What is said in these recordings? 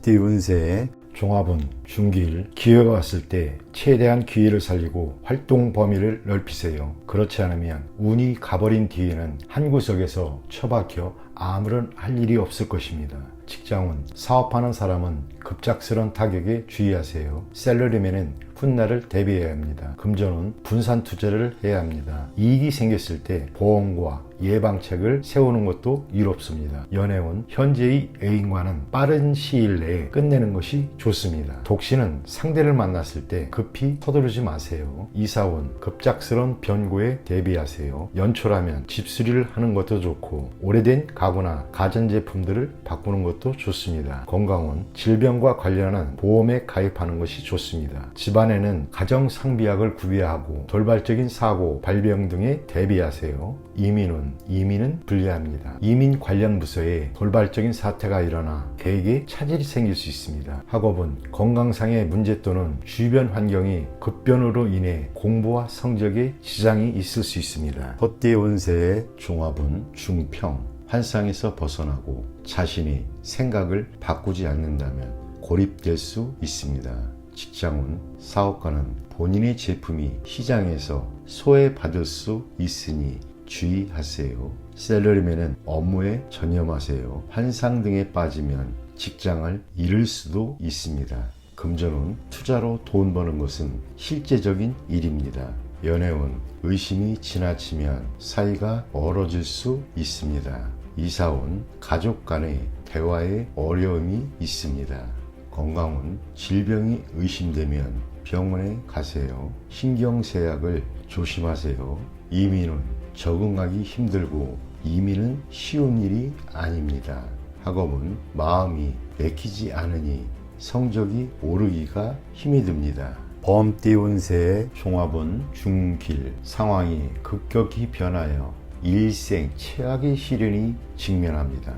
범띠 운세의 종합은 중길, 기회가 왔을 때 최대한 기회를 살리고 활동 범위를 넓히세요. 그렇지 않으면 운이 가버린 뒤에는 한 구석에서 처박혀 아무런 할 일이 없을 것입니다. 직장운, 사업하는 사람은 급작스런 타격에 주의하세요. 샐러리맨은 훗날을 대비해야 합니다. 금전운, 분산 투자를 해야 합니다. 이익이 생겼을 때 보험과 예방책을 세우는 것도 이롭습니다. 연애운, 현재의 애인과는 빠른 시일 내에 끝내는 것이 좋습니다. 독신은 상대를 만났을 때 급히 서두르지 마세요. 이사운, 급작스런 변고에 대비하세요. 연초라면 집수리를 하는 것도 좋고 오래된 가구나 가전제품들을 바꾸는 것도 좋습니다. 건강운, 질병과 관련한 보험에 가입하는 것이 좋습니다. 집안에는 가정상비약을 구비하고 돌발적인 사고, 발병 등에 대비하세요. 이민운, 이민은 불리합니다. 이민 관련 부서에 돌발적인 사태가 일어나 대개 차질이 생길 수 있습니다. 학업은 건강상의 문제 또는 주변 환경이 급변으로 인해 공부와 성적에 지장이 있을 수 있습니다. 헛띠 운세의 종합은 중평, 환상에서 벗어나고 자신이 생각을 바꾸지 않는다면 고립될 수 있습니다. 직장운, 사업가는 본인의 제품이 시장에서 소외받을 수 있으니 주의하세요. 샐러리맨은 업무에 전념하세요. 환상 등에 빠지면 직장을 잃을 수도 있습니다. 금전운, 투자로 돈 버는 것은 실제적인 일입니다. 연애운, 의심이 지나치면 사이가 멀어질 수 있습니다. 이사운, 가족 간의 대화에 어려움이 있습니다. 건강운, 질병이 의심되면 병원에 가세요. 신경쇠약을 조심하세요. 이민운, 적응하기 힘들고 이민은 쉬운 일이 아닙니다. 학업은 마음이 내키지 않으니 성적이 오르기가 힘이 듭니다. 범띠 운세의 종합은 중길, 상황이 급격히 변하여 일생 최악의 시련이 직면합니다.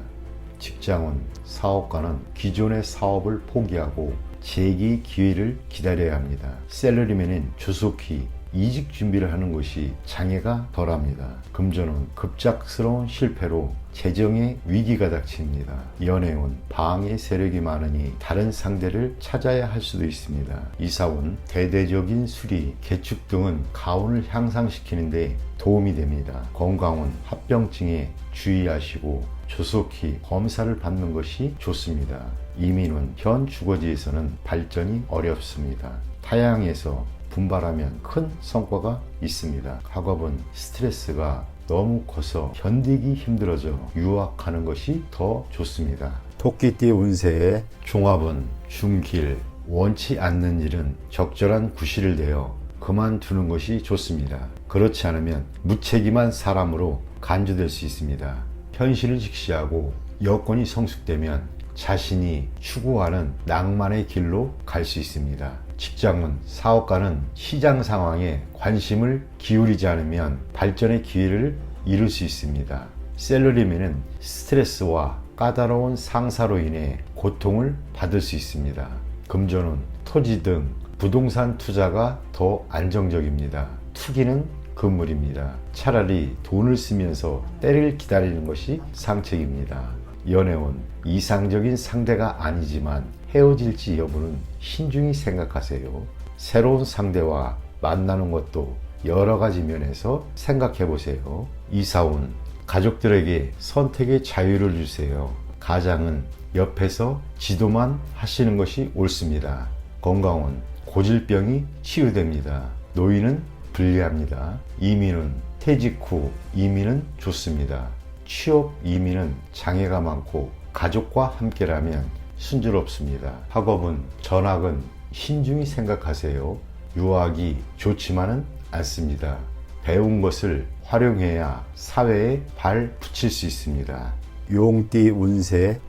직장운, 사업가는 기존의 사업을 포기하고 재기 기회를 기다려야 합니다. 샐러리맨은 조속히 이직 준비를 하는 것이 장애가 덜합니다. 금전운, 급작스러운 실패로 재정의 위기가 닥칩니다. 연애운, 방해 세력이 많으니 다른 상대를 찾아야 할 수도 있습니다. 이사운, 대대적인 수리, 개축 등은 가운을 향상시키는 데 도움이 됩니다. 건강운, 합병증에 주의하시고 조속히 검사를 받는 것이 좋습니다. 이민운, 현 주거지에서는 발전이 어렵습니다. 타향에서 분발하면 큰 성과가 있습니다. 학업은 스트레스가 너무 커서 견디기 힘들어져 유학하는 것이 더 좋습니다. 토끼띠 운세의 종합은 중길, 원치 않는 일은 적절한 구실을 내어 그만두는 것이 좋습니다. 그렇지 않으면 무책임한 사람으로 간주될 수 있습니다. 현실을 직시하고 여건이 성숙되면 자신이 추구하는 낭만의 길로 갈 수 있습니다. 직장은, 사업가는 시장 상황에 관심을 기울이지 않으면 발전의 기회를 잃을 수 있습니다. 샐러리맨은 스트레스와 까다로운 상사로 인해 고통을 받을 수 있습니다. 금전은 토지 등 부동산 투자가 더 안정적입니다. 투기는 금물입니다. 차라리 돈을 쓰면서 때를 기다리는 것이 상책입니다. 연애운, 이상적인 상대가 아니지만 헤어질지 여부는 신중히 생각하세요. 새로운 상대와 만나는 것도 여러 가지 면에서 생각해 보세요. 이사운, 가족들에게 선택의 자유를 주세요. 가장은 옆에서 지도만 하시는 것이 옳습니다. 건강운, 고질병이 치유됩니다. 노인은 불리합니다. 이민은 퇴직 후 이민은 좋습니다. 취업 이민은 장애가 많고 가족과 함께라면 순조롭습니다. 학업은, 전학은 신중히 생각하세요. 유학이 좋지만은 않습니다. 배운 것을 활용해야 사회에 발 붙일 수 있습니다. 용띠 운세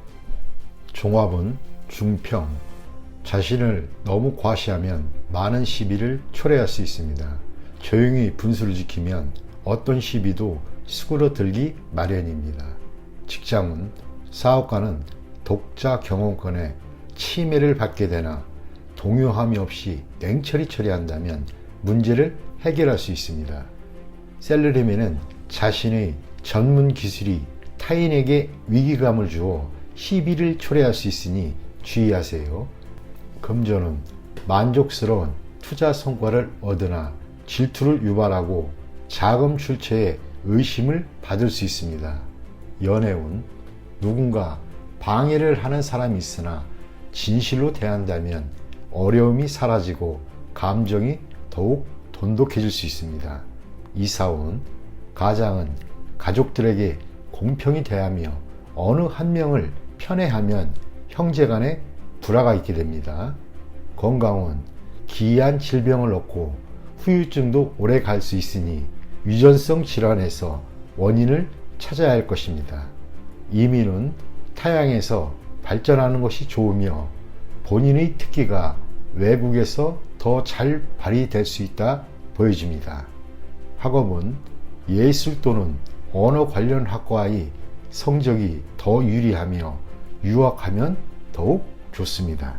종합은 중평, 자신을 너무 과시하면 많은 시비를 초래할 수 있습니다. 조용히 분수를 지키면 어떤 시비도 수그러들기 마련입니다. 직장은, 사업가는 독자 경영권에 침해를 받게 되나 동요함이 없이 냉철히 처리한다면 문제를 해결할 수 있습니다. 샐러리맨은 자신의 전문 기술이 타인에게 위기감을 주어 시비를 초래할 수 있으니 주의하세요. 금전운, 만족스러운 투자 성과를 얻으나 질투를 유발하고 자금 출처에 의심을 받을 수 있습니다. 연애운, 누군가 방해를 하는 사람이 있으나 진실로 대한다면 어려움이 사라지고 감정이 더욱 돈독해질 수 있습니다. 이사운, 가장은 가족들에게 공평히 대하며 어느 한 명을 편애하면 형제간에 불화가 있게 됩니다. 건강운, 기이한 질병을 얻고 후유증도 오래 갈 수 있으니 유전성 질환에서 원인을 찾아야 할 것입니다. 이민은 타향에서 발전하는 것이 좋으며 본인의 특기가 외국에서 더 잘 발휘될 수 있다 보여집니다. 학업은 예술 또는 언어 관련 학과의 성적이 더 유리하며 유학하면 더욱 좋습니다.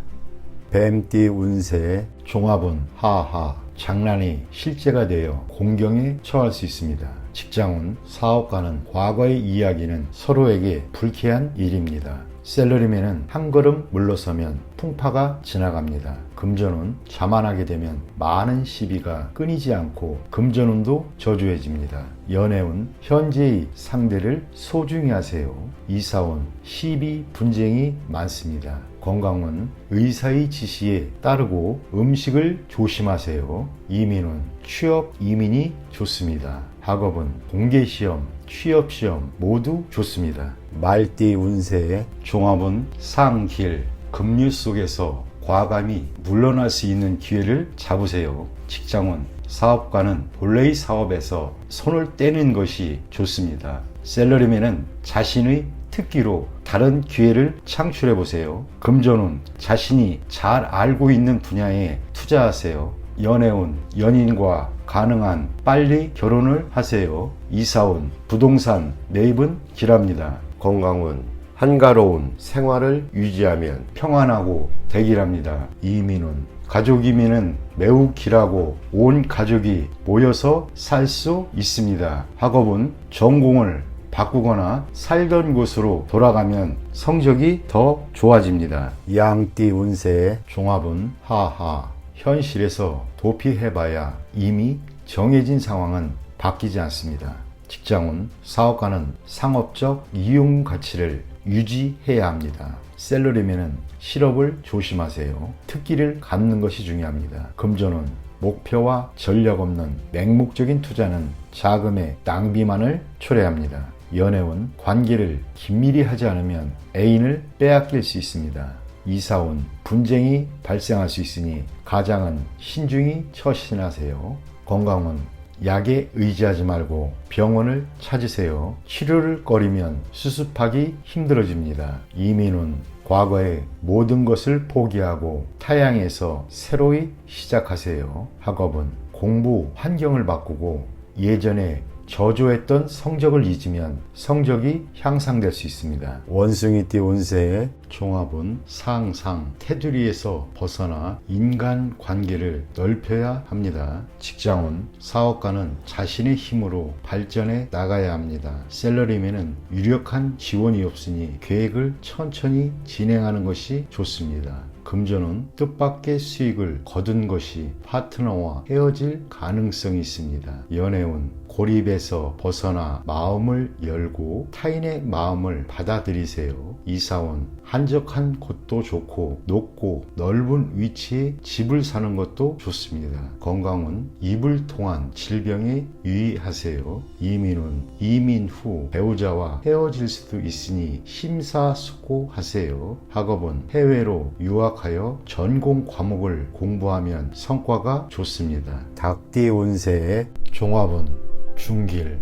뱀띠 운세 종합은 하하, 장난이 실제가 되어 공경에 처할 수 있습니다. 직장운, 사업가는 과거의 이야기는 서로에게 불쾌한 일입니다. 셀러리맨은 한 걸음 물러서면 풍파가 지나갑니다. 금전운, 자만하게 되면 많은 시비가 끊이지 않고 금전운도 저조해집니다. 연애운, 현재의 상대를 소중히 하세요. 이사운, 시비 분쟁이 많습니다. 건강운, 의사의 지시에 따르고 음식을 조심하세요. 이민운, 취업 이민이 좋습니다. 학업은 공개시험, 취업시험 모두 좋습니다. 말띠 운세 종합은 상길, 급류 속에서 과감히 물러날 수 있는 기회를 잡으세요. 직장운, 사업가는 본래의 사업에서 손을 떼는 것이 좋습니다. 셀러리맨은 자신의 특기로 다른 기회를 창출해 보세요. 금전운, 자신이 잘 알고 있는 분야에 투자하세요. 연애운, 연인과 가능한 빨리 결혼을 하세요. 이사운, 부동산 매입은 길합니다. 건강운, 한가로운 생활을 유지하면 평안하고 대길합니다. 이민운, 가족 이민은 매우 길하고 온 가족이 모여서 살 수 있습니다. 학업은 전공을 바꾸거나 살던 곳으로 돌아가면 성적이 더 좋아집니다. 양띠 운세 종합은 하하, 현실에서 도피해봐야 이미 정해진 상황은 바뀌지 않습니다. 직장운, 사업가는 상업적 이용 가치를 유지해야 합니다. 셀러리맨은 실업을 조심하세요. 특기를 갖는 것이 중요합니다. 금전운, 목표와 전략 없는 맹목적인 투자는 자금의 낭비만을 초래합니다. 연애운, 관계를 긴밀히 하지 않으면 애인을 빼앗길 수 있습니다. 이사운, 분쟁이 발생할 수 있으니 가장은 신중히 처신하세요. 건강운, 약에 의지하지 말고 병원을 찾으세요. 치료를 꺼리면 수습하기 힘들어집니다. 이민운, 과거의 모든 것을 포기하고 타향에서 새로이 시작하세요. 학업은 공부 환경을 바꾸고 예전에 저조했던 성적을 잊으면 성적이 향상될 수 있습니다. 원숭이띠 운세의 종합은 상상, 테두리에서 벗어나 인간관계를 넓혀야 합니다. 직장운, 사업가는 자신의 힘으로 발전해 나가야 합니다. 셀러리맨은 유력한 지원이 없으니 계획을 천천히 진행하는 것이 좋습니다. 금전은 뜻밖의 수익을 거둔 것이 파트너와 헤어질 가능성이 있습니다. 연애운, 고립에서 벗어나 마음을 열고 타인의 마음을 받아들이세요. 이사운, 한적한 곳도 좋고 높고 넓은 위치에 집을 사는 것도 좋습니다. 건강은 입을 통한 질병에 유의하세요. 이민운, 이민 후 배우자와 헤어질 수도 있으니 심사숙고하세요. 학업은 해외로 유학하여 전공 과목을 공부하면 성과가 좋습니다. 닭띠 운세의 종합은 중길,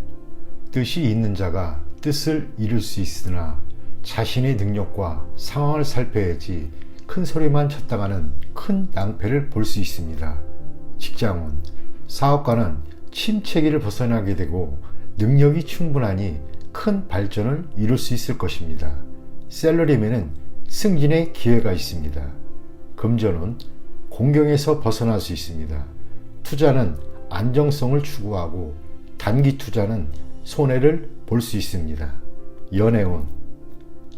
뜻이 있는 자가 뜻을 이룰 수 있으나 자신의 능력과 상황을 살펴야지 큰 소리만 쳤다가는 큰 낭패를 볼 수 있습니다. 직장운, 사업가는 침체기를 벗어나게 되고 능력이 충분하니 큰 발전을 이룰 수 있을 것입니다. 셀러리맨은 승진의 기회가 있습니다. 금전은 공경에서 벗어날 수 있습니다. 투자는 안정성을 추구하고 단기 투자는 손해를 볼 수 있습니다. 연애운,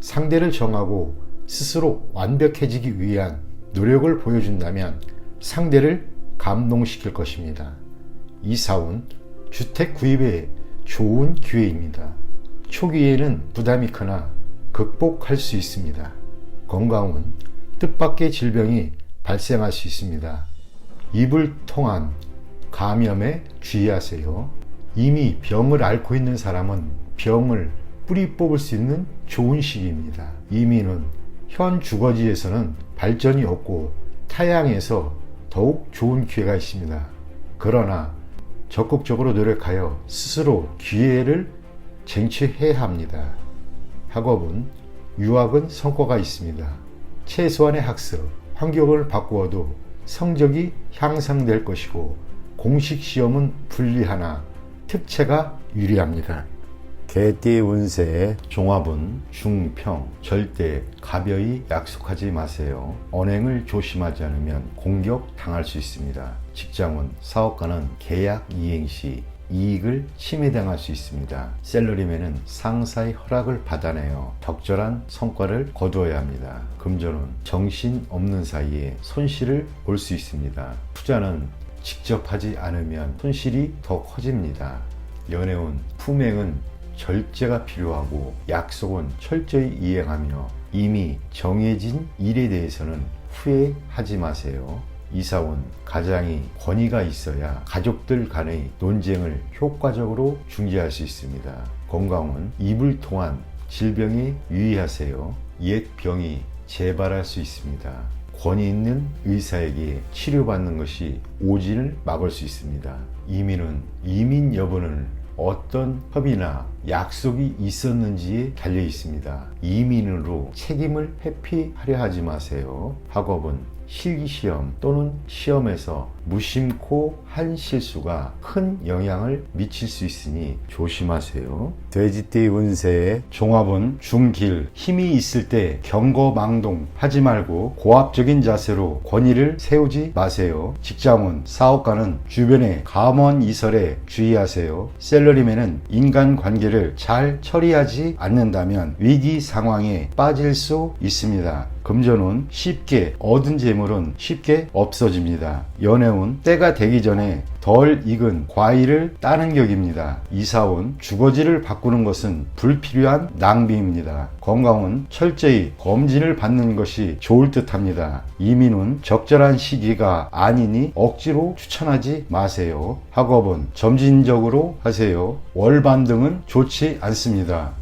상대를 정하고 스스로 완벽해지기 위한 노력을 보여준다면 상대를 감동시킬 것입니다. 이사운 주택 구입에 좋은 기회입니다. 초기에는 부담이 크나 극복할 수 있습니다. 건강은 뜻밖의 질병이 발생할 수 있습니다. 입을 통한 감염에 주의하세요. 이미 병을 앓고 있는 사람은 병을 뿌리 뽑을 수 있는 좋은 시기입니다. 이민은 현 주거지에서는 발전이 없고 타향에서 더욱 좋은 기회가 있습니다. 그러나 적극적으로 노력하여 스스로 기회를 쟁취해야 합니다. 학업은 유학은 성과가 있습니다. 최소한의 학습, 환경을 바꾸어도 성적이 향상될 것이고 공식 시험은 불리하나 특채가 유리합니다. 개띠 운세의 종합은 중평, 절대 가벼이 약속하지 마세요. 언행을 조심하지 않으면 공격 당할 수 있습니다. 직장은 사업가는 계약 이행 시 이익을 침해당할 수 있습니다. 셀러리맨은 상사의 허락을 받아내어 적절한 성과를 거두어야 합니다. 금전은 정신 없는 사이에 손실을 볼 수 있습니다. 투자는 직접 하지 않으면 손실이 더 커집니다. 연애운 품행은 절제가 필요하고 약속은 철저히 이행하며 이미 정해진 일에 대해서는 후회하지 마세요. 이사운 가장이 권위가 있어야 가족들 간의 논쟁을 효과적으로 중재할 수 있습니다. 건강은 입을 통한 질병에 유의하세요. 옛 병이 재발할 수 있습니다. 권위 있는 의사에게 치료받는 것이 오진을 막을 수 있습니다. 이민은 이민 여부는 어떤 협의나 약속이 있었는지에 달려 있습니다. 이민으로 책임을 회피하려 하지 마세요. 학업은 실기시험 또는 시험에서 무심코 한 실수가 큰 영향을 미칠 수 있으니 조심하세요. 돼지띠 운세의 종합은 중길, 힘이 있을 때 경거망동 하지 말고 고압적인 자세로 권위를 세우지 마세요. 직장은 사업가는 주변의 감언 이설에 주의하세요. 셀러리맨은 인간관계를 잘 처리하지 않는다면 위기 상황에 빠질 수 있습니다. 금전운 쉽게 얻은 재물은 쉽게 없어집니다. 연애운 때가 되기 전에 덜 익은 과일을 따는 격입니다. 이사운 주거지를 바꾸는 것은 불필요한 낭비입니다. 건강은 철저히 검진을 받는 것이 좋을 듯 합니다. 이민은 적절한 시기가 아니니 억지로 추천하지 마세요. 학업은 점진적으로 하세요. 월반등은 좋지 않습니다.